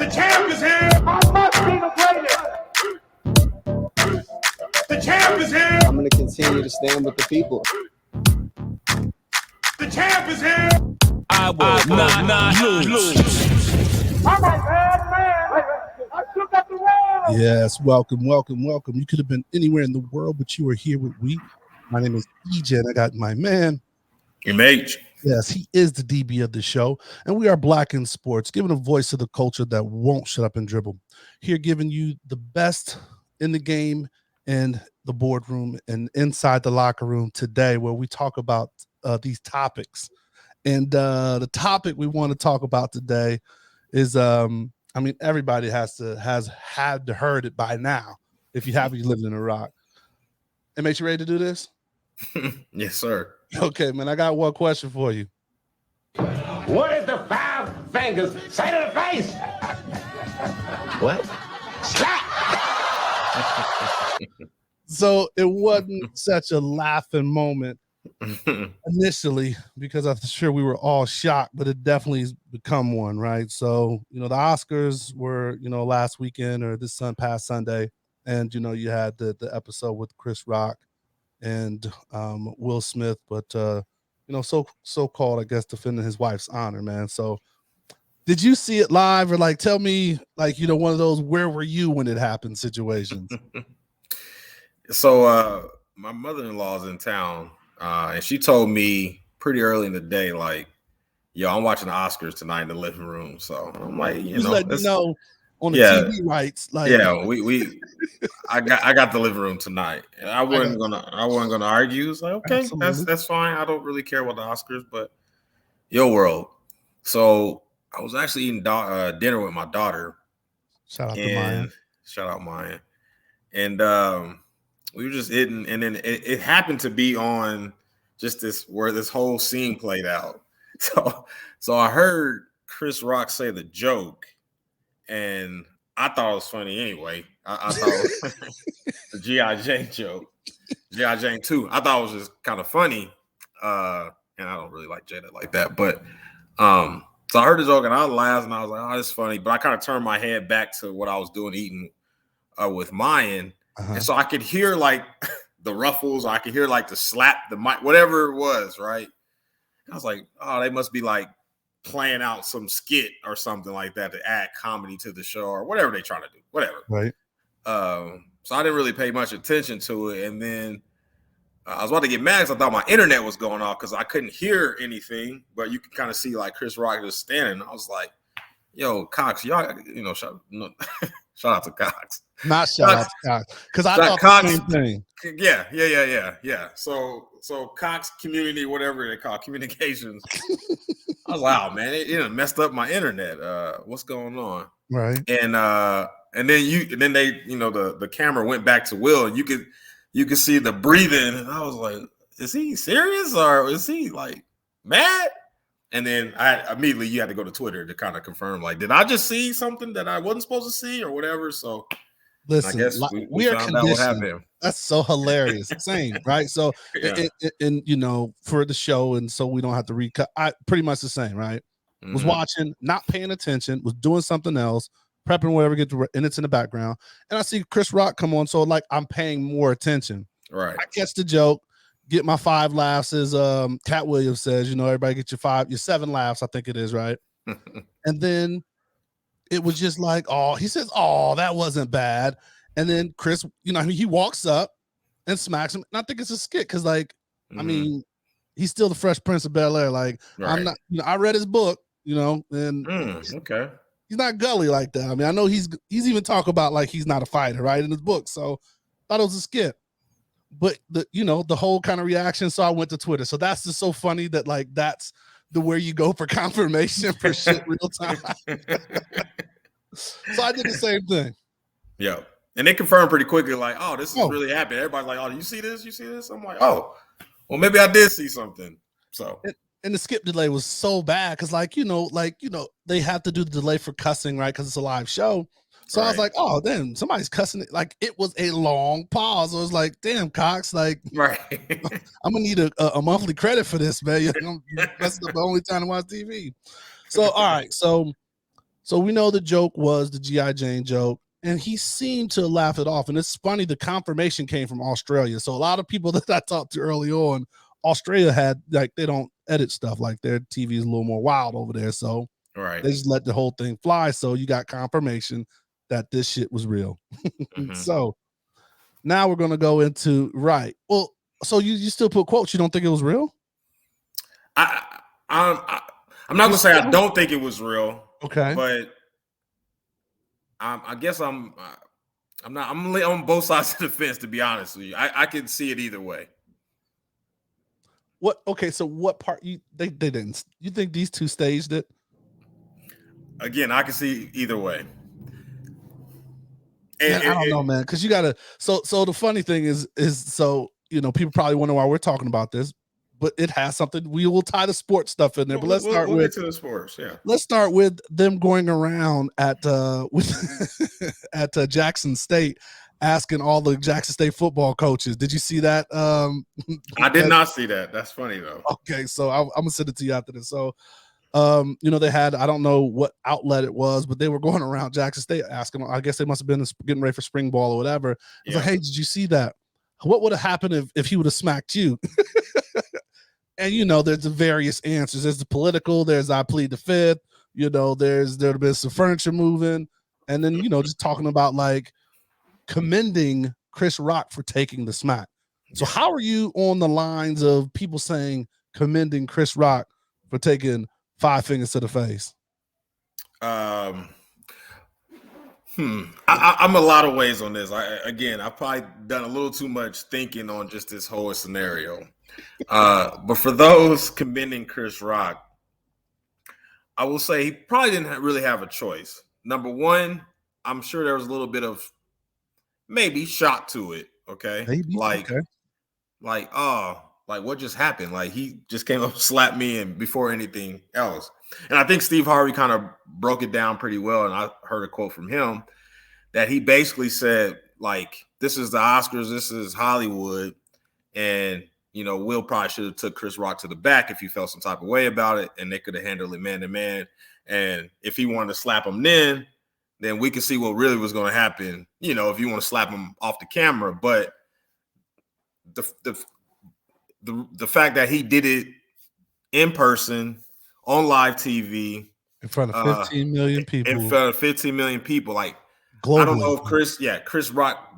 champ is here. I must be the greatest. The champ is here. I'm going to continue to stand with the people. The champ is here. I will not lose. I'm a bad man. I took up the world. Yes, welcome. You could have been anywhere in the world, but you are here with we. My name is EJ, and I got my man. MH. Yes, he is the DB of the show, and we are Black in Sports, giving a voice to the culture that won't shut up and dribble. Here giving you the best in the game and the boardroom and inside the locker room today, where we talk about these topics. And the topic we want to talk about today is, everybody has had to heard it by now. If you haven't, you lived in Iraq. MH, you ready to do this? Yes, sir. Okay, man, I got one question for you. What is the five fingers say to the face? What? Slap. So it wasn't such a laughing moment initially, because I'm sure we were all shocked, but it definitely has become one, right? So, the Oscars were, last weekend or this past Sunday, and, you had the episode with Chris Rock and Will Smith, but so-called, I guess, defending his wife's honor, man. So did you see it live, or tell me, one of those where were you when it happened situations? So my mother-in-law's in town, and she told me pretty early in the day, yo, I'm watching the Oscars tonight in the living room. So I'm like, on the TV rights, I got the living room tonight, and I wasn't gonna argue. It's like, okay, that's fine. I don't really care about the Oscars, but your world. So I was actually eating dinner with my daughter. Shout out Maya. And we were just eating, and then it happened to be on just where this whole scene played out. So I heard Chris Rock say the joke, and I thought it was funny anyway. I thought it was the G.I. Jane joke, G.I. Jane 2. I thought it was just kind of funny. And I don't really like Jada like that. But so I heard the joke and I laughed and I was like, oh, that's funny. But I kind of turned my head back to what I was doing eating with Mayan. And so I could hear the ruffles. I could hear the slap, the mic, whatever it was, right? I was like, oh, they must be playing out some skit or something like that to add comedy to the show or whatever they're trying to do, whatever. Right. So I didn't really pay much attention to it. And then I was about to get mad because I thought my internet was going off because I couldn't hear anything, but you could kind of see Chris Rock just standing. I was like, yo, Cox, y'all, shout out to Cox. Not shout out to Cox. Because I thought Cox, the same thing. Yeah. So Cox community, whatever they call communications. I was like, oh man, it messed up my internet. What's going on? Right. And then they, the camera went back to Will, and you could see the breathing. And I was like, is he serious or is he mad? And then you had to go to Twitter to kind of confirm, did I just see something that I wasn't supposed to see or whatever? So listen, I guess we are found out what happened. That's so hilarious. Same, right? So, and for the show, and so we don't have to recut. Pretty much the same, right? Mm-hmm. Was watching, not paying attention, was doing something else, prepping whatever, and it's in the background. And I see Chris Rock come on, so I'm paying more attention. Right. I catch the joke, get my 5 laughs, as Cat Williams says. Everybody get your 7 laughs. I think it is, right? And then it was just he says, oh, that wasn't bad. And then Chris, he walks up and smacks him. And I think it's a skit because, he's still the Fresh Prince of Bel-Air. Right. I'm not, I read his book, and okay. He's not gully like that. I know he's even talk about he's not a fighter, right, in his book. So I thought it was a skit. But the whole kind of reaction. So I went to Twitter. So that's just so funny that that's the where you go for confirmation for shit real time. So I did the same thing. Yeah. And they confirmed pretty quickly, oh, this is really happening. Everybody's like, oh, you see this? You see this? I'm like, oh, well, maybe I did see something. So and the skip delay was so bad because they have to do the delay for cussing, right? Because it's a live show. So I was like, oh, damn, somebody's cussing it. It was a long pause. I was like, damn, Cox, right. I'm gonna need a monthly credit for this, man. That's the only time to watch TV. So all right, so So we know the joke was the G.I. Jane joke, and he seemed to laugh it off. And it's funny, the confirmation came from Australia. So a lot of people that I talked to early on, Australia had, like, they don't edit stuff, like their TV is a little more wild over there. So Right. they just let the whole thing fly. So you got confirmation that this shit was real. So now we're going to go into, right. Well, so you still put quotes. You don't think it was real? I'm not gonna say I don't think it was real. Okay. But I guess I'm on both sides of the fence, to be honest with you. I can see it either way. What? Okay, so what part they didn't? You think these two staged it? Again, I can see either way. I don't know, man, because you gotta. So the funny thing is so, you know, people probably wonder why we're talking about this, but it has something. We will tie the sports stuff in there, but let's start with get to the sports. Yeah, let's start with them going around at Jackson State, asking all the Jackson State football coaches. Did you see that? I did not see that. That's funny though. Okay, so I'm gonna send it to you after this. So, you know, they had, I don't know what outlet it was, but they were going around Jackson State asking. I guess they must have been getting ready for spring ball or whatever. It's like, hey, did you see that? What would have happened if he would have smacked you? And you know, there's the various answers. There's the political. There's I plead the fifth. You know, there'd have been some furniture moving, and then, you know, just talking about like commending Chris Rock for taking the smack. So how are you on the lines of people saying commending Chris Rock for taking 5 fingers to the face? I'm a lot of ways on this. I've probably done a little too much thinking on just this whole scenario. But for those commending Chris Rock, I will say he probably didn't really have a choice. Number one, I'm sure there was a little bit of maybe shock to it. Okay. Maybe. Like, what just happened? Like, he just came up and slapped me and before anything else. And I think Steve Harvey kind of broke it down pretty well. And I heard a quote from him that he basically said, like, this is the Oscars, this is Hollywood. And, you know, Will probably should have took Chris Rock to the back if he felt some type of way about it, and they could have handled it man to man. And if he wanted to slap him then we could see what really was going to happen, you know, if you want to slap him off the camera. But the fact that he did it in person on live TV in front of 15 million people. In front of 15 million people, like, globally. I don't know if Chris Rock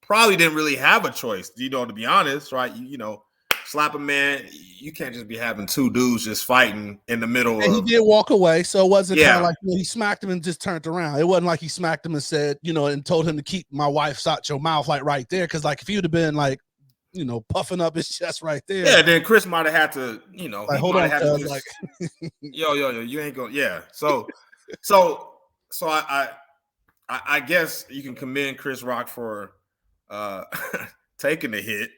probably didn't really have a choice, you know, to be honest, right? You know, slap a man, you can't just be having two dudes just fighting in the middle. And he did walk away, so it wasn't kind of like, you know, he smacked him and just turned around. It wasn't like he smacked him and said, you know, and told him to keep my wife's out your mouth, like right there. Because like if he would have been like, you know, puffing up his chest right there. Yeah, then Chris might have had to, you know, like, hold on, just, like, yo, you ain't going. Yeah, so I guess you can commend Chris Rock for taking the hit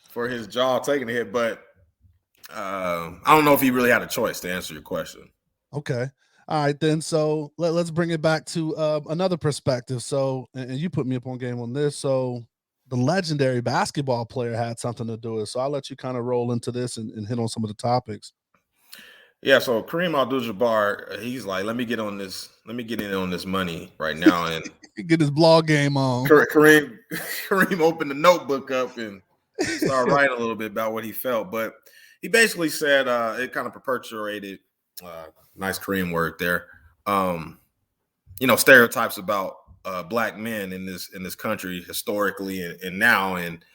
for his jaw taking the hit, but I don't know if he really had a choice, to answer your question. Okay. All right, then. So let's bring it back to another perspective. So, and you put me up on game on this. So the legendary basketball player had something to do with it. So I'll let you kind of roll into this and hit on some of the topics. Yeah, so Kareem Abdul-Jabbar, he's like, let me get in on this money right now and get his blog game on. Kareem opened the notebook up and started writing a little bit about what he felt. But he basically said it kind of perpetuated, nice Kareem word there, you know, stereotypes about black men in this country historically and now. And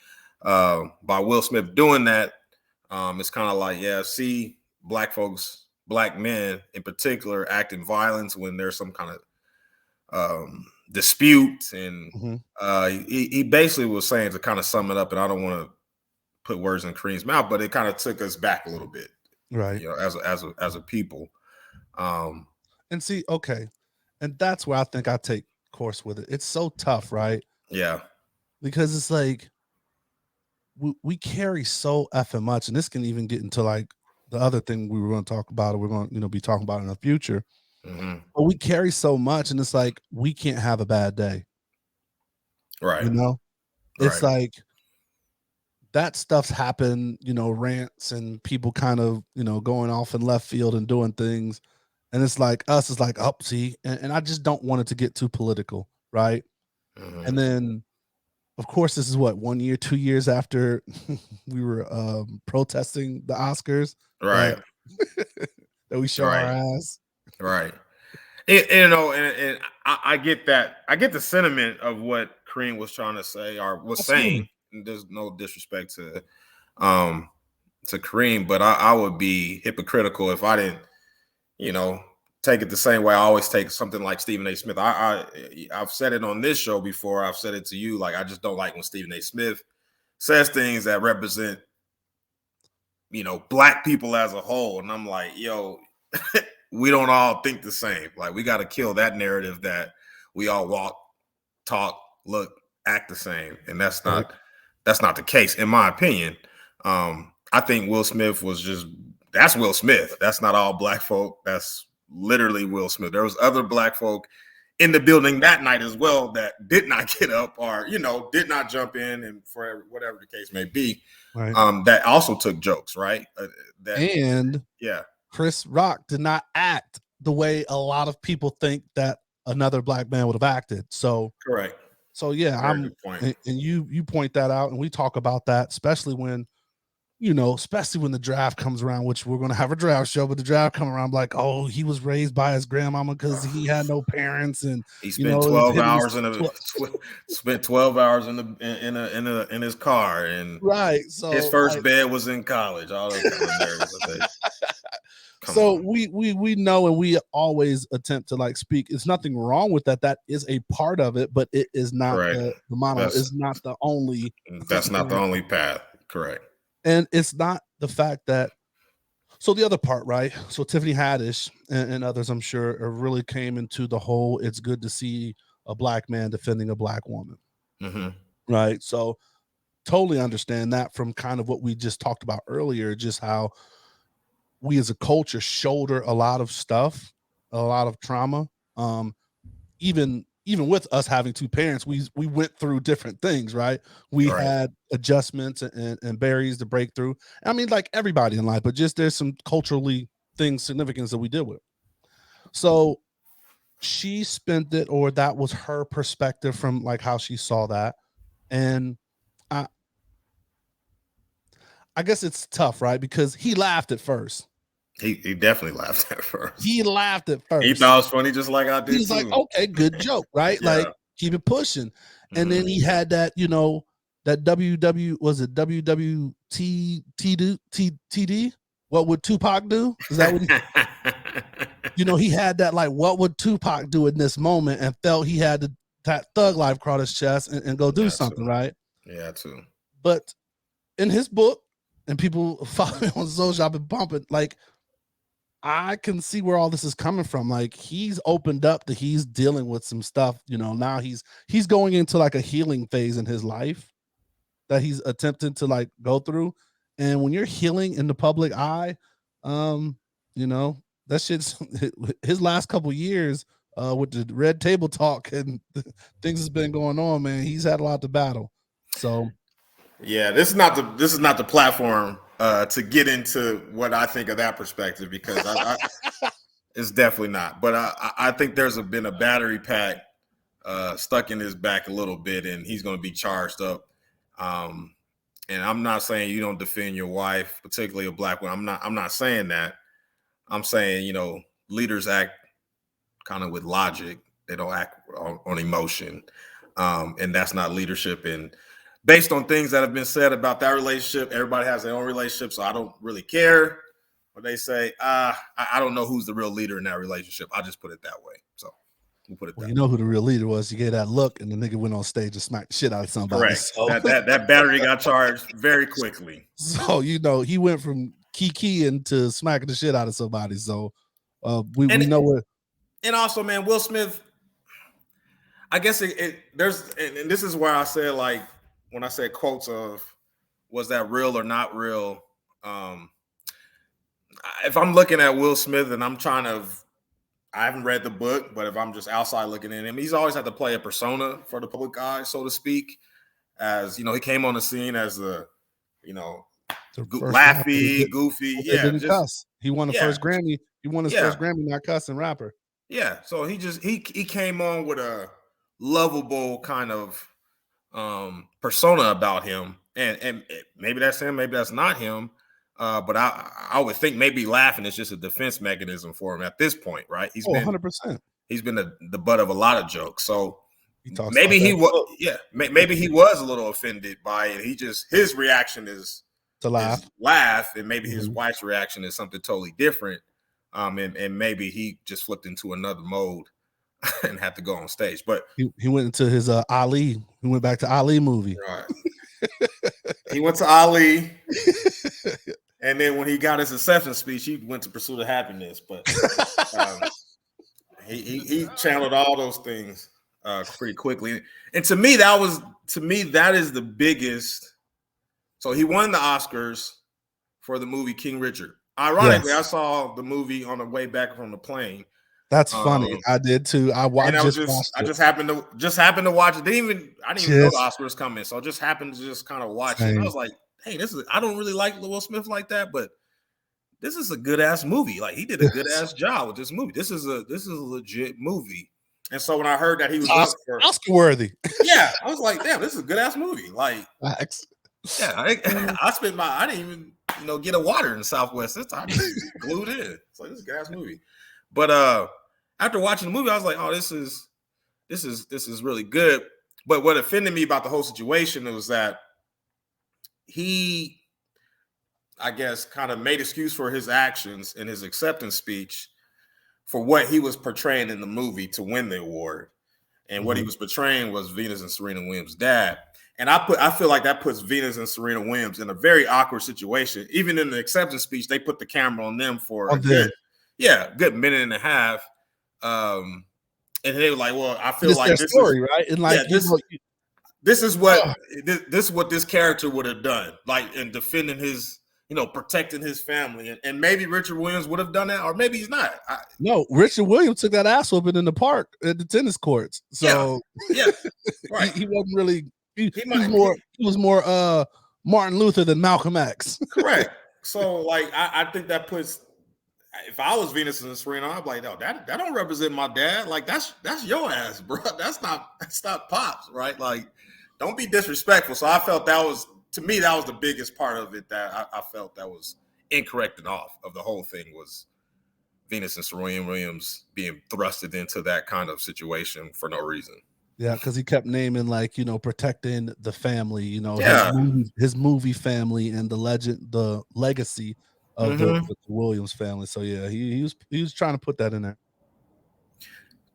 by Will Smith doing that, it's kind of like, yeah, see, black men in particular act in violence when there's some kind of dispute. And he basically was saying, to kind of sum it up, and I don't want to put words in Kareem's mouth, but it kind of took us back a little bit, right? You know, as a people. And see, okay, and that's where I think I take course with it. It's so tough, right? Yeah, because it's like we carry so effing much, and this can even get into like the other thing we were going to talk about, or we're going to, you know, be talking about in the future. But we carry so much, and it's like we can't have a bad day, right? You know, it's like that stuff's happened, you know, rants and people kind of, you know, going off in left field and doing things, And it's like us is like, oh, see, and I just don't want it to get too political, right? And then, of course, this is what 1 year, 2 years after we were protesting the Oscars, Right. that we show our ass. Right. And I get that. I get the sentiment of what Kareem was trying to say or was saying. There's no disrespect to Kareem, but I would be hypocritical if I didn't, take it the same way I always take something like Stephen A. Smith. I've said it on this show before. I've said it to you. Like, I just don't like when Stephen A. Smith says things that represent, black people as a whole. And I'm like, yo, we don't all think the same. Like, we got to kill that narrative that we all walk, talk, look, act the same. And that's not the case, in my opinion. I think Will Smith that's Will Smith. That's not all black folk. That's literally Will Smith. There was other black folk in the building that night as well that did not get up or, did not jump in, and for whatever the case may be, that also took jokes, right? Chris Rock did not act the way a lot of people think that another black man would have acted. So correct. So yeah, and you point that out, and we talk about that, especially when the draft comes around, which we're going to have a draft show, but the draft come around like, oh, he was raised by his grandmama because he had no parents, and he spent 12 hours spent 12 hours in his car, and so his first bed was in college. All those kind of narratives. So we know, and we always attempt to like speak. It's nothing wrong with that. That is a part of it, but it is not the mono. Is not the only. That's not the only path. Correct. And it's not the fact that. So the other part, right? So Tiffany Haddish and others, I'm sure, really came into the whole. It's good to see a black man defending a black woman, right? So totally understand that from kind of what we just talked about earlier, just how we as a culture shoulder a lot of stuff, a lot of trauma. Even with us having two parents, we went through different things, right? We had adjustments and barriers to break through. I mean, like everybody in life, but just there's some culturally significance that we deal with. So she spent it, or that was her perspective from like how she saw that. And I guess it's tough, right? Because he laughed at first. He definitely laughed at first. He laughed at first. He thought it was funny, just like I did. He's like, okay, good joke, right? Like, keep it pushing. And then he had that, that WWTD. What would Tupac do? Is that what he had that, like, what would Tupac do in this moment, and felt he had that thug life across his chest and go do something, right? Yeah, too. But in his book, and people follow me on social, I've been bumping, like, I can see where all this is coming from. Like, he's opened up that he's dealing with some stuff, now he's going into like a healing phase in his life that he's attempting to like go through. And when you're healing in the public eye, that shit's his last couple years with the red table talk and things that's been going on, man. He's had a lot to battle. So yeah, this is not the platform to get into what I think of that perspective, because it's definitely not. But I think there's been a battery pack stuck in his back a little bit, and he's going to be charged up. And I'm not saying you don't defend your wife, particularly a black one. I'm not saying that. I'm saying, leaders act kind of with logic. They don't act on emotion, and that's not leadership. And based on things that have been said about that relationship, everybody has their own relationship, so I don't really care what they say. I don't know who's the real leader in that relationship. I'll just put it that way. So we'll put it that way. You know who the real leader was. You gave that look, and the nigga went on stage and smacked the shit out of somebody. Correct. So. That battery got charged very quickly. So, he went from kiki to smacking the shit out of somebody. So we know what. And also, man, Will Smith, I guess there's, and this is where I said, like, when I said quotes of, was that real or not real? If I'm looking at Will Smith and I haven't read the book, but if I'm just outside looking at him, he's always had to play a persona for the public eye, so to speak. As he came on the scene as laughy, goofy. Yeah, he won the first Grammy He won his first Grammy not cussing rapper. Yeah, so he came on with a lovable kind of persona about him, and maybe that's him, maybe that's not him. But I would think maybe laughing is just a defense mechanism for him at this point, right? He's been 100%. He's been the butt of a lot of jokes, so maybe he was maybe he was a little offended by it. His reaction is to laugh, and maybe his wife's reaction is something totally different. And maybe he just flipped into another mode and had to go on stage. But he went into his Ali. He went back to Ali movie. Right. He went to Ali, and then when he got his acceptance speech, he went to Pursuit of Happiness. But he channeled all those things pretty quickly. And to me, that is the biggest. So he won the Oscars for the movie KingRichard. Ironically, I saw the movie on the way back from the plane. That's funny. I did too. I just happened to watch it. I didn't even know the Oscars coming, so I just happened to just kind of watch it. And I was like, "Hey, I don't really like Will Smith like that, but this is a good ass movie. Like he did a good ass job with this movie. This is a legit movie." And so when I heard that he was Oscar worthy, yeah, I was like, "Damn, this is a good ass movie." Like, yeah, I didn't even get a water in Southwest this time. Glued in. It's like this is a good ass movie. But after watching the movie, I was like, "Oh, this is really good." But what offended me about the whole situation was that he, I guess, kind of made excuse for his actions in his acceptance speech for what he was portraying in the movie to win the award, and what he was portraying was Venus and Serena Williams' dad. And I feel like that puts Venus and Serena Williams in a very awkward situation. Even in the acceptance speech, they put the camera on them for a good minute and a half. And they were like, "Well, I feel like this story, right?" And like, this is what this character would have done, like in defending his, protecting his family. And maybe Richard Williams would have done that, or maybe he's not. No, Richard Williams took that ass whooping in the park at the tennis courts. So yeah, right. he wasn't really. He was more Martin Luther than Malcolm X. Correct. So like I think that puts, if I was Venus and Serena, I'd be like, "No, that don't represent my dad. Like that's your ass, bro. That's not Pops, right? Like, don't be disrespectful." So I felt that was the biggest part of it that I felt that was incorrect and off of the whole thing was Venus and Serena Williams being thrusted into that kind of situation for no reason. Yeah, because he kept naming protecting the family, his movie family and the legacy of the Williams family. So yeah, he was trying to put that in there.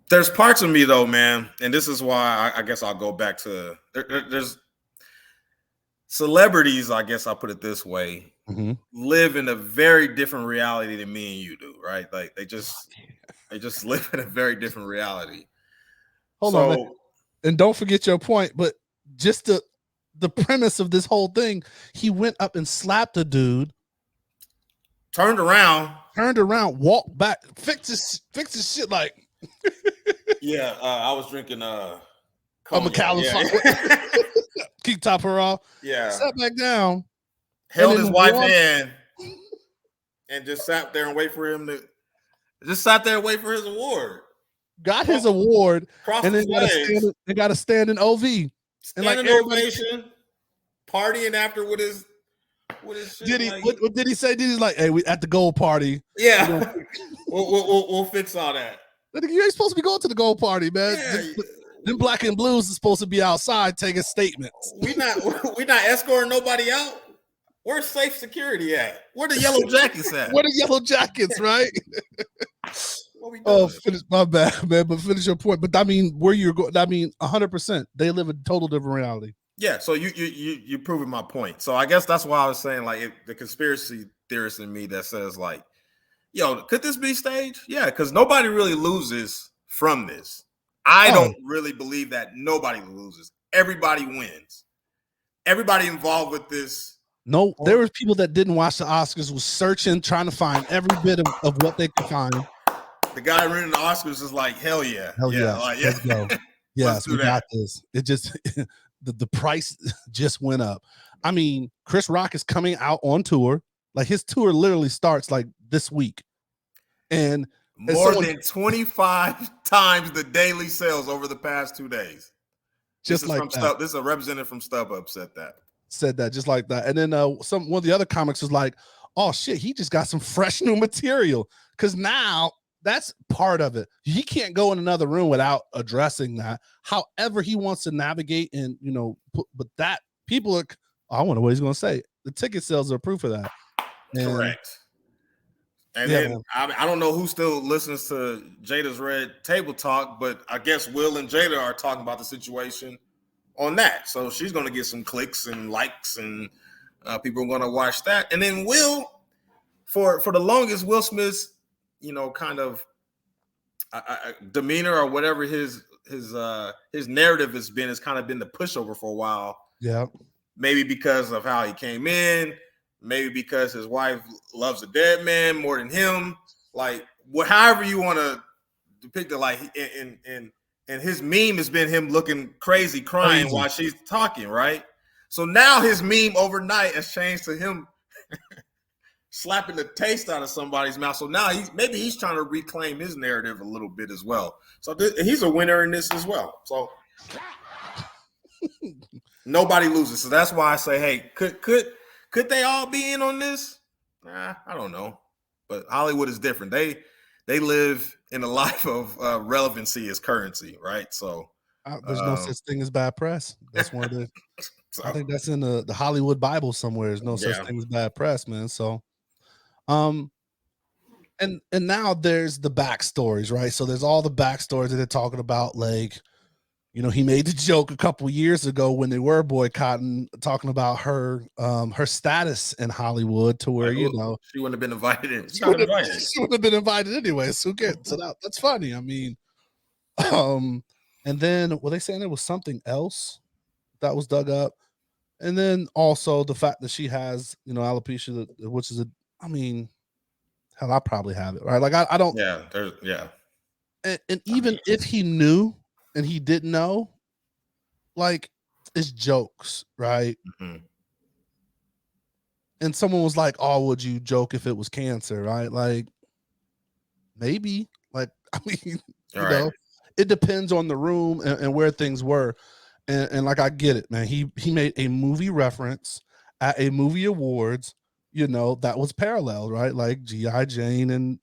There's parts of me though, man, and this is why I guess I'll go back to there's celebrities. I guess I'll put it this way: live in a very different reality than me and you do, right? Like they just live in a very different reality. Hold on, man. And don't forget your point, but just the premise of this whole thing, he went up and slapped a dude, turned around, walked back, fixed his shit like. Yeah, I was drinking Macallan. Keep top her off. Yeah, sat back down, held his wife's hand, and just sat there and wait for him to. Just sat there and wait for his award. Got his award, and then got a standing OV. Standing ovation, partying after with his shit. Did he? What did he say? Did he like, "Hey, we at the gold party"? Yeah, we'll fix all that. You ain't supposed to be going to the gold party, man. Yeah. Them black and blues is supposed to be outside taking statements. We not escorting nobody out. Where's safe security at? Where the yellow jackets at? Where the yellow jackets, right? Finish my bad, man. But finish your point. But I mean, where you're going, 100%. They live a total different reality. Yeah. So you proving my point. So I guess that's why I was saying like the conspiracy theorist in me that says like, yo, could this be staged? Yeah, because nobody really loses from this. I don't really believe that nobody loses. Everybody wins. Everybody involved with this. No, there were people that didn't watch the Oscars, was searching, trying to find every bit of what they could find. The guy running the Oscars is like, hell yeah. Like, let's go. Yes, we got this. It just the price just went up. I mean, Chris Rock is coming out on tour. Like his tour literally starts like this week. And more than 25 times the daily sales over the past 2 days. Just like that. This is a representative from StubHub said that just like that. And then one of the other comics was like, oh shit, he just got some fresh new material. Because now that's part of it. He can't go in another room without addressing that. However, he wants to navigate and, you know, but that people are, I wonder what he's going to say. The ticket sales are proof of that. And, correct. And then I don't know who still listens to Jada's Red Table Talk, but I guess Will and Jada are talking about the situation on that. So she's going to get some clicks and likes, and people are going to watch that. And then Will, for the longest, Will Smith's, you know, kind of demeanor or whatever his narrative has kind of been the pushover for a while. Yeah. Maybe because of how he came in, maybe because his wife loves a dead man more than him. Like, however you want to depict it, like, and his meme has been him looking crazy, crying while she's talking, right? So now his meme overnight has changed to him slapping the taste out of somebody's mouth. So now he's trying to reclaim his narrative a little bit as well. So he's a winner in this as well. So nobody loses. So that's why I say, hey, could they all be in on this? Nah, I don't know. But Hollywood is different. They live in a life of relevancy as currency, right? So there's no such thing as bad press. That's one of the. I think that's in the Hollywood Bible somewhere. There's no such thing as bad press, man. So, and now there's the backstories, right? So there's all the backstories that they're talking about, like, you know, he made the joke a couple of years ago when they were boycotting, talking about her status in Hollywood, to where, you know, she wouldn't have been invited in. She wouldn't have been invited anyway. So who cares? So that's funny. I mean, and then were they saying there was something else that was dug up? And then also the fact that she has, you know, alopecia, which is I mean, hell, I probably have it, right? Like I don't. Yeah. And even if he knew and he didn't know, like, it's jokes, right? Mm-hmm. And someone was like, oh, would you joke if it was cancer, right? Like, maybe. Like, I mean, you know, it depends on the room and where things were. And like, I get it, man. He made a movie reference at a movie awards, you know, that was parallel, right? Like G.I. Jane and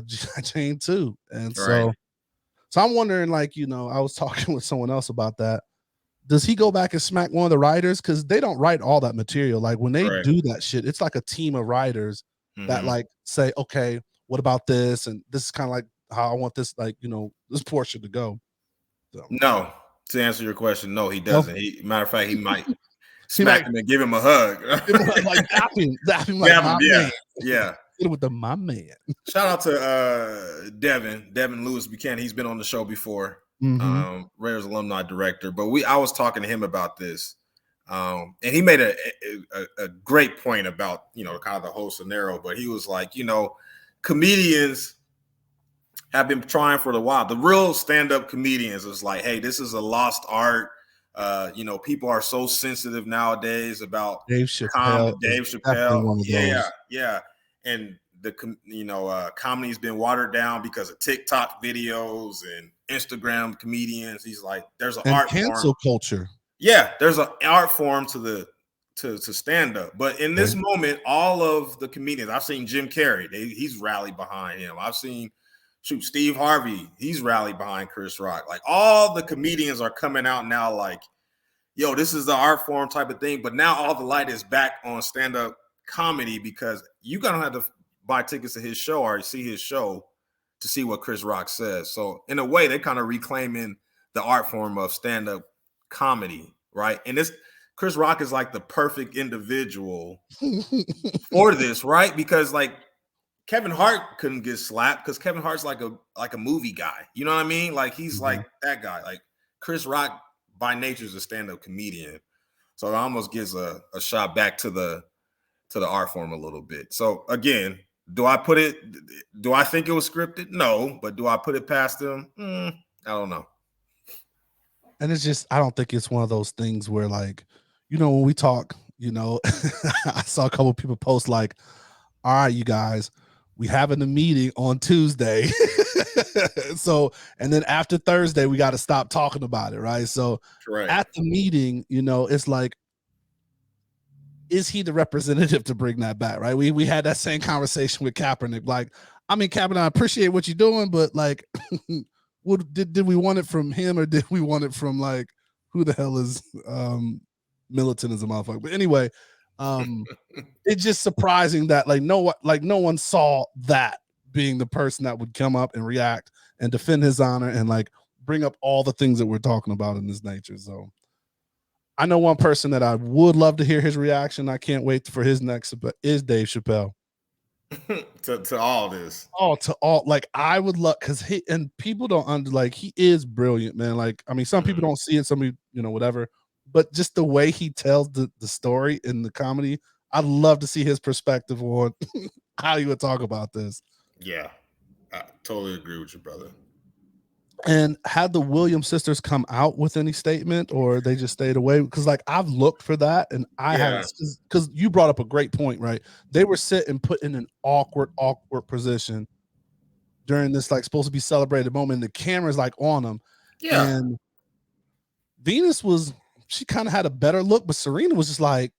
G.I. Jane 2. And so I'm wondering, like, you know, I was talking with someone else about that. Does he go back and smack one of the writers? Because they don't write all that material. Like, when they do that shit, it's like a team of writers that, like, say, okay, what about this? And this is kind of like how I want this, like, you know, this portion to go. So. No, to answer your question, no, he doesn't. Matter of fact, he might smack him and give him a hug. Like, dap him like my man. Yeah. With my man. Shout out to Devin Lewis Buchanan. He's been on the show before. Raiders alumni director. But I was talking to him about this. And he made a great point about, you know, kind of the whole scenario. But he was like, you know, comedians have been trying for a while. The real stand-up comedians is like, hey, this is a lost art. You know, people are so sensitive nowadays about Dave Chappelle. Yeah. And comedy's been watered down because of TikTok videos and Instagram comedians. He's like, there's an art cancel culture. Yeah, there's an art form to stand up. But in this moment, all of the comedians, I've seen Jim Carrey, he's rallied behind him. I've seen Steve Harvey, he's rallied behind Chris Rock. Like, all the comedians are coming out now like, yo, this is the art form type of thing. But now all the light is back on stand-up comedy because you're gonna have to buy tickets to his show or see his show to see what Chris Rock says. So in a way, they're kind of reclaiming the art form of stand-up comedy, right? And this Chris Rock is like the perfect individual for this, right? Because, like, Kevin Hart couldn't get slapped because Kevin Hart's like a movie guy. You know what I mean? Like, he's like that guy. Like, Chris Rock by nature is a stand-up comedian. So it almost gives a shot back to the art form a little bit. So again, do I think it was scripted? No. But do I put it past them? I don't know. And it's just, I don't think it's one of those things where, like, you know, when we talk, you know, I saw a couple of people post like, all right, you guys, we having a meeting on Tuesday. So, and then after Thursday, we got to stop talking about it, right? So Right. at the meeting, it's like, is he the representative to bring that back, right? We had that same conversation with Kaepernick. Like, I mean, Kaepernick, I appreciate what you're doing, but like, did we want it from him, or did we want it from like, who the hell is militant as a motherfucker? But anyway, it's just surprising that no one saw that being the person that would come up and react and defend his honor and like bring up all the things that we're talking about in this nature. So I know one person that I would love to hear his reaction. I can't wait for his next is Dave Chappelle. to all this. Oh, to all, like I would love, because people don't he is brilliant, man. Like, I mean, some people don't see it, some people, whatever, but just the way he tells the story in the comedy, I'd love to see his perspective on how you would talk about this. Yeah, I totally agree with you, brother. And had the Williams sisters come out with any statement, or they just stayed away? Because like I've looked for that, and I haven't, because you brought up a great point, right? They were sitting put in an awkward position during this like supposed to be celebrated moment. The camera's like on them. Yeah. And Venus she kind of had a better look, but Serena was just like,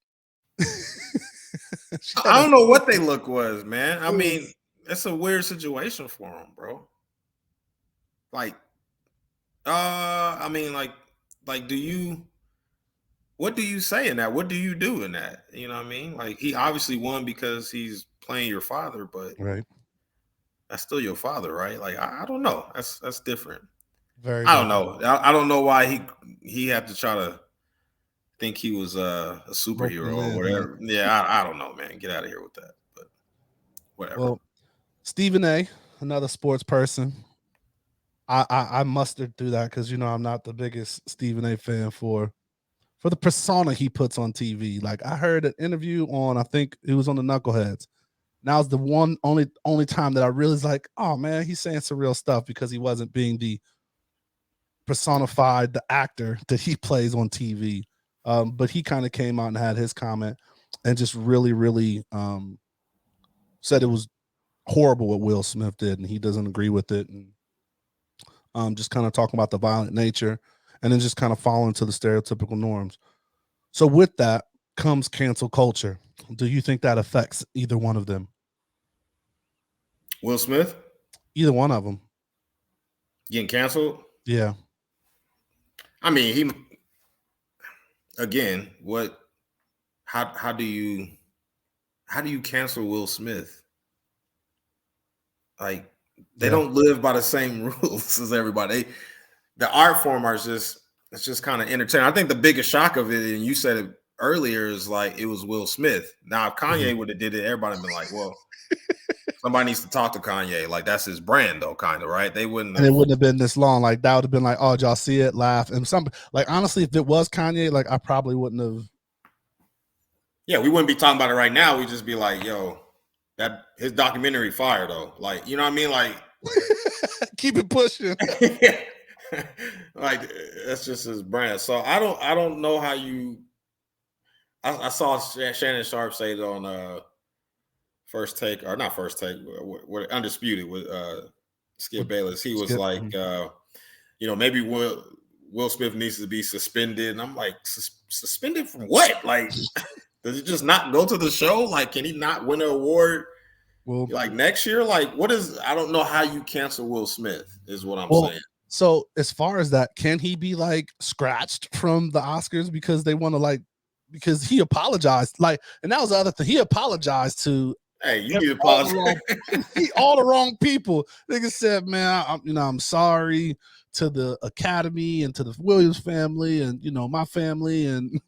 I don't know what they look was, man. I mean, it's a weird situation for them, bro. Like, I mean, like, what do you say in that? What do you do in that? You know what I mean? Like, he obviously won because he's playing your father, but right, that's still your father, right? Like, I don't know. That's different. Very. I don't know. I don't know why he had to try to think he was a superhero or whatever. Man. Yeah, I don't know, man. Get out of here with that. But whatever. Well, Stephen A., another sports person. I mustered through that because I'm not the biggest Stephen A. fan for the persona he puts on TV. Like, I heard an interview on, I think it was on the Knuckleheads. Now it's the only time that I really was like, oh man, he's saying some real stuff, because he wasn't being the personified, the actor that he plays on TV. But he kind of came out and had his comment and just really, really said it was horrible what Will Smith did, and he doesn't agree with it. And just kind of talking about the violent nature, and then just kind of falling to the stereotypical norms. So with that comes cancel culture. Do you think that affects either one of them? Will Smith? Either one of them. Getting canceled? Yeah. I mean, again, how do you cancel Will Smith? Like, they don't live by the same rules as everybody. The art form it's just kind of entertaining. I think the biggest shock of it, and you said it earlier, is like it was Will Smith. Now, if Kanye would have did it, everybody would have been like, well, somebody needs to talk to Kanye. Like, that's his brand, though, kind of, right? They wouldn't. And it wouldn't have been this long. Like, that would have been like, oh, did y'all see it? Laugh. And honestly, if it was Kanye, like, I probably wouldn't have. Yeah, we wouldn't be talking about it right now. We'd just be like, yo, that his documentary fire, though. Like, you know what I mean? Like, keep it pushing. Like, that's just his brand. So I don't know how you. I saw Shannon Sharp say it on First Take, or not First Take, Undisputed with Skip Bayless. He was like, maybe Will Smith needs to be suspended, and I'm like, suspended from what? Like, does he just not go to the show? Like, can he not win an award? Well, like next year? Like, what is? I don't know how you cancel Will Smith. Is what I'm saying. So as far as that, can he be like scratched from the Oscars because they want to because he apologized? Like, and that was the other thing. He apologized to. Hey, you need to apologize. All the wrong people. Nigga said, man, I'm sorry to the Academy and to the Williams family and my family and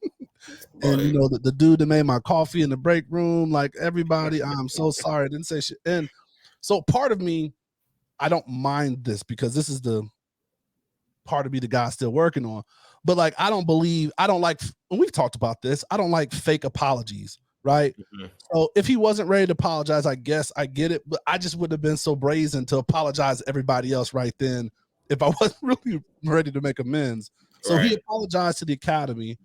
the dude that made my coffee in the break room. Like, everybody, I'm so sorry. I didn't say shit. And so part of me, I don't mind this, because this is the part of me the guy's still working on. But like, I don't like, when we've talked about this, I don't like fake apologies, right? Mm-hmm. So if he wasn't ready to apologize, I guess I get it, but I just would have been so brazen to apologize to everybody else right then if I wasn't really ready to make amends. So He apologized to the Academy.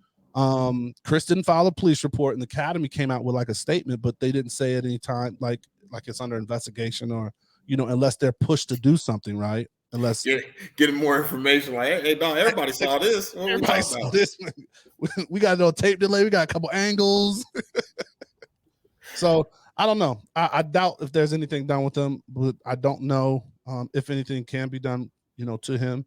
Chris didn't file a police report, and the Academy came out with like a statement, but they didn't say at any time like like it's under investigation, or unless they're pushed to do something, right? Unless getting more information, like, hey, dog, everybody saw this. What we everybody talking saw about? this. We got no tape delay. We got a couple angles. So I don't know. I doubt if there's anything done with him, but I don't know if anything can be done, to him.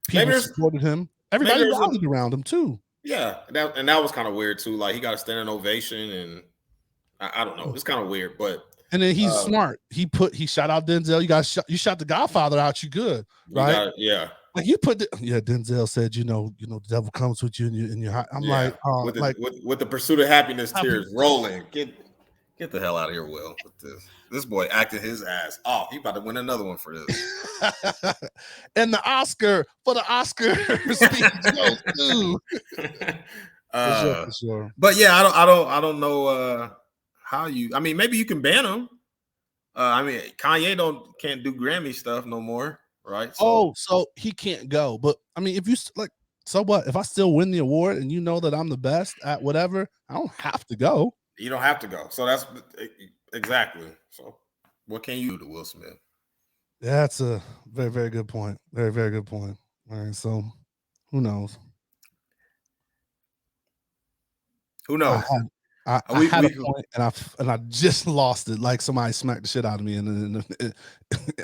People supported him. Everybody rallied around him too. Yeah, that was kind of weird too. Like he got a standing ovation, and I don't know. It's kind of weird, but and then he's smart. He shot out Denzel. You shot the Godfather out. You good, right? Yeah. Like you put Denzel said, the devil comes with you in your heart. I'm like, with the pursuit of happiness, tears rolling. Get the hell out of here, Will. With this boy acting his ass off. He about to win another one for this. And the Oscar speech goes too. For sure. But yeah, I don't know how you. I mean, maybe you can ban him. I mean, Kanye can't do Grammy stuff no more, right? So he can't go. But I mean, if you like, so what? If I still win the award and you know that I'm the best at whatever, I don't have to go. You don't have to go. So that's exactly. So what can you do to Will Smith? That's a very, very good point. Very, very good point. All right. So who knows? Who knows? I had a point and I just lost it. Like somebody smacked the shit out of me, and then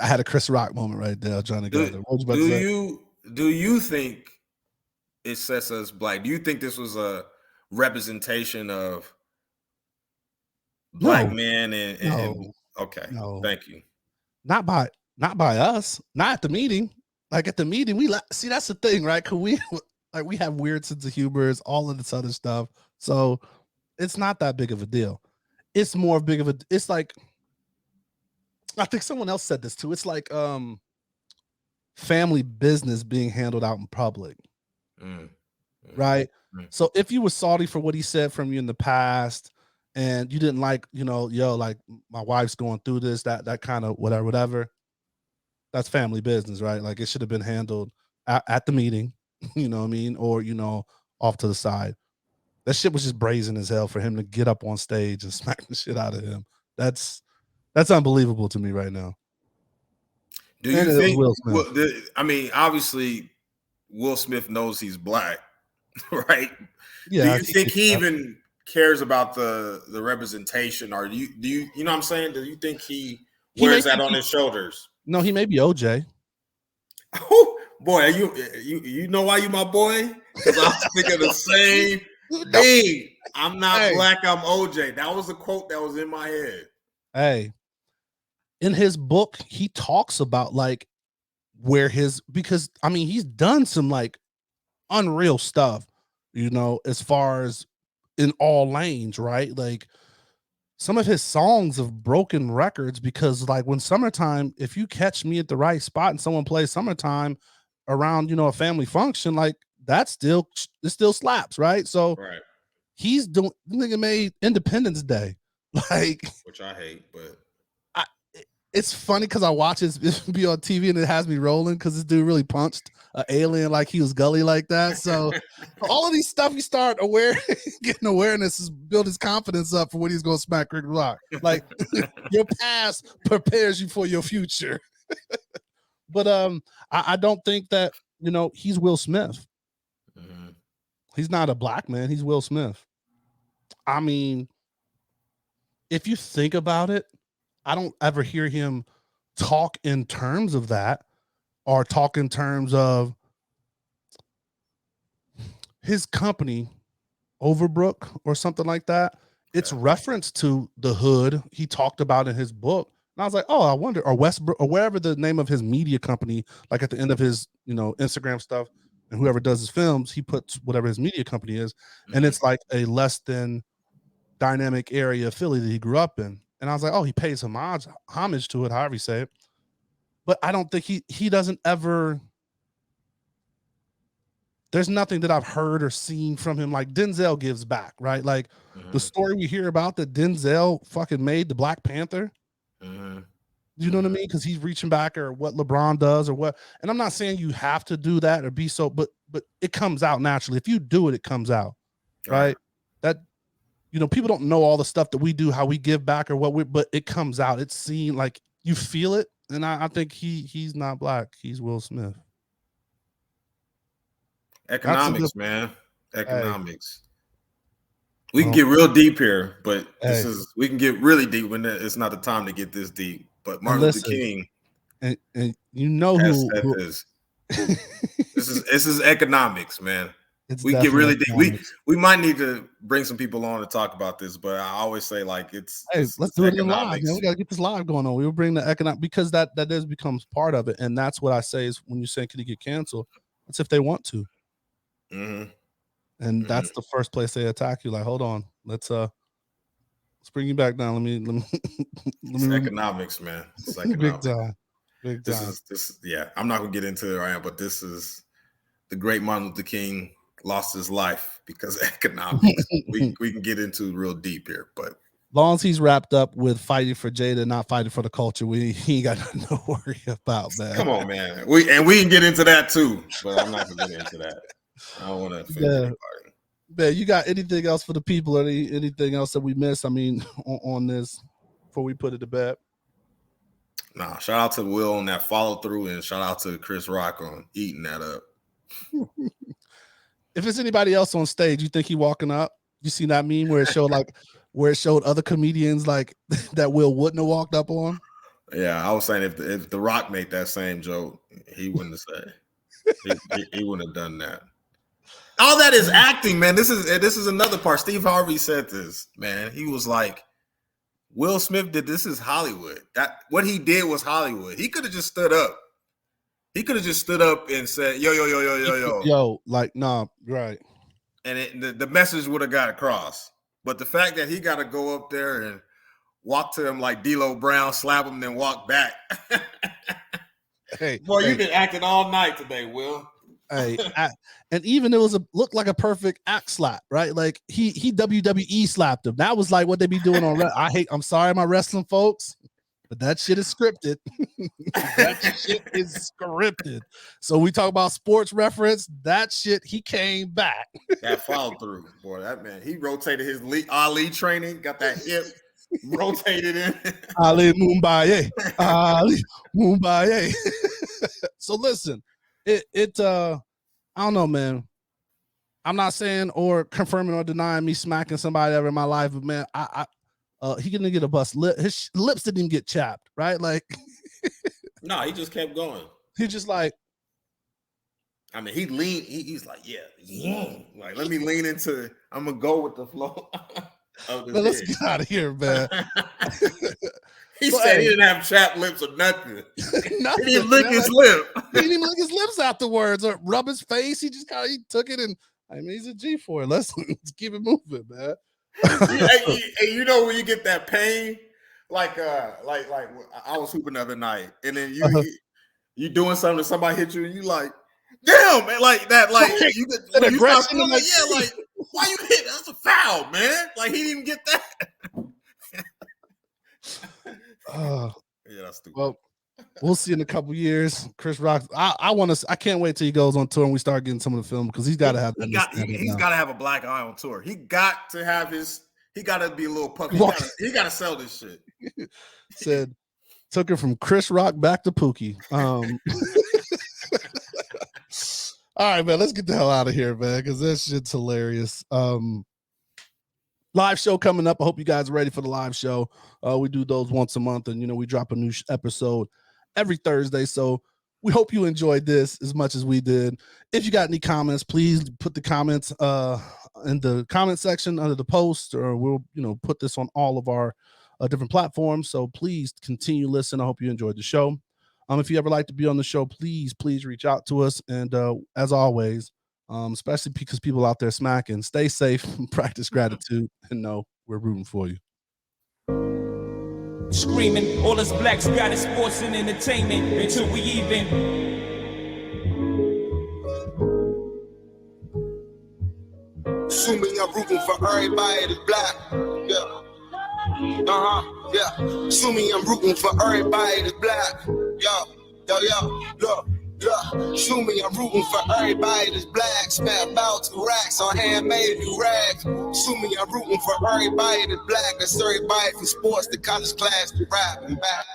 I had a Chris Rock moment right there trying to go there. What was you about to say? Do you think it sets us black? Do you think this was a representation of black men and okay? No. Thank you. Not by us. Not at the meeting. Like at the meeting, see that's the thing, right? Cause we have weird sense of humor, all of this other stuff. So it's not that big of a deal. It's more big of a. It's like I think someone else said this too. It's like family business being handled out in public, right? So if you were salty for what he said from you in the past, and you didn't like, like my wife's going through this, that kind of whatever. That's family business, right? Like it should have been handled at the meeting, you know what I mean? Or, off to the side. That shit was just brazen as hell for him to get up on stage and smack the shit out of him. That's unbelievable to me right now. Do you think Will Smith? I mean, obviously Will Smith knows he's black, right? Yeah. Do you think he even cares about the representation, or do you know what I'm saying? Do you think he wears that on his shoulders? No, he may be OJ. Oh boy, you know why you my boy? Because I was thinking the same thing. I'm not black, I'm OJ. That was a quote that was in my head. Hey, in his book, he talks about like because I mean he's done some like unreal stuff, as far as in all lanes, right? Like some of his songs have broken records because like when Summertime, if you catch me at the right spot and someone plays Summertime around, a family function, like it still slaps, right? So he's doing, nigga made Independence Day, like, which I hate, but it's funny because I watch it be on TV and it has me rolling because this dude really punched an alien like he was gully like that. So all of these stuff you start getting awareness is build his confidence up for when he's gonna smack Rick Rock. Like your past prepares you for your future. But I don't think that he's Will Smith. He's not a black man, he's Will Smith. I mean, if you think about it, I don't ever hear him talk in terms of that or talk in terms of his company, Overbrook or something like that. It's reference to the hood he talked about in his book. And I was like, oh, I wonder, or Westbrook or wherever the name of his media company, like at the end of his, Instagram stuff, and whoever does his films, he puts whatever his media company is. And it's like a less than dynamic area of Philly that he grew up in. And I was like, oh, he pays homage to it, however you say it. But I don't think he doesn't ever. There's nothing that I've heard or seen from him like Denzel gives back, right? Like the story we hear about that Denzel fucking made the Black Panther. You know what I mean? Because he's reaching back, or what LeBron does, or what. And I'm not saying you have to do that or be so, but it comes out naturally. If you do it, it comes out, right? you know, people don't know all the stuff that we do, how we give back or what but it comes out. It's seen, like you feel it. And I think he's not black. He's Will Smith. Economics, man. Economics. We can get real deep here, but we can get really deep when it's not the time to get this deep. But Martin Luther King, and you know who is. This is economics, man. We get really deep. We might need to bring some people on to talk about this, but I always say like let's do it in live. Man. We gotta get this live going on. We'll bring the economic, because that does becomes part of it, and that's what I say is when you say can it get canceled, it's if they want to. Mm-hmm. And that's the first place they attack you. Like, hold on, let's bring you back down. Let me it's economics, man. It's economics. Big time. This I'm not gonna get into it right now, but this is the great Martin Luther King lost his life because of economics. we can get into real deep here, but long as he's wrapped up with fighting for Jada, not fighting for the culture, he ain't got nothing to worry about, man. Come on, man. We can get into that too, but I'm not gonna get into that. I don't want to offend anybody. Man, you got anything else for the people, or anything else that we missed? I mean, on this before we put it to bed. Nah, shout out to Will on that follow through, and shout out to Chris Rock on eating that up. If it's anybody else on stage, you think he walking up? You seen that meme where it showed other comedians like that Will wouldn't have walked up on? Yeah, I was saying if the Rock made that same joke, he wouldn't have said he wouldn't have done that. All that is acting, man. This is another part. Steve Harvey said this, man. He was like, Will Smith did this is Hollywood. That what he did was Hollywood. He could have just stood up. He could have just stood up and said, yo, like, nah, right. And the message would have got across. But the fact that he got to go up there and walk to him like D'Lo Brown, slap him, then walk back. You've been acting all night today, Will. And even it looked like a perfect act slap, right? Like he WWE slapped him. That was like what they be doing on. I'm sorry, my wrestling folks, but that shit is scripted. That shit is scripted. So we talk about sports reference. That shit, he came back. That follow through, boy. That man, he rotated his Ali training, got that hip rotated in. Ali Mumbai, Ali Mumbai. So listen. I don't know, man. I'm not saying or confirming or denying me smacking somebody ever in my life, but man, he gonna get a bust lip. His lips didn't even get chapped, right? Like, no, he just kept going. He just like, I mean, he leaned. He's like, yeah, like let me lean into. I'm gonna go with the flow. Let's get out of here, man. He said he didn't have chapped lips or nothing. He didn't lick his lip. He didn't even lick his lips afterwards or rub his face. He just he took it, and I mean, he's a G for it. Let's keep it moving, man. And you know when you get that pain, like I was hooping the other night, and then you doing something that somebody hit you, and you like, damn, man, like that, like you get an aggression, like why you hit? That's a foul, man. Like he didn't even get that. Yeah, that's stupid. Well, we'll see in a couple years. Chris Rock. I can't wait till he goes on tour and we start getting some of the film because he's got to have. He's got to have a black eye on tour. He got to have his. He got to be a little puppy. He got to sell this shit. Said took it from Chris Rock back to Pookie. All right, man. Let's get the hell out of here, man, because that shit's hilarious. Live show coming up. I hope you guys are ready for the live show. We do those once a month, and we drop a new episode every Thursday. So we hope you enjoyed this as much as we did. If you got any comments, please put the comments in the comment section under the post, or we'll put this on all of our different platforms. So please continue listening. I hope you enjoyed the show. If you ever like to be on the show, please reach out to us. And as always, especially because people out there smacking, stay safe, practice gratitude, and know we're rooting for you. Screaming, all us blacks got is sports and entertainment until we even. Assuming I'm rooting for everybody that's black. Yeah. Yeah. Assuming I'm rooting for everybody that's black. Yo. Look. Yeah, shoot me, I'm rooting for everybody that's black. Spent about 2 racks on handmade new rags. Shoot me, I'm rooting for everybody that's black. That's everybody from sports to college class to rap and back.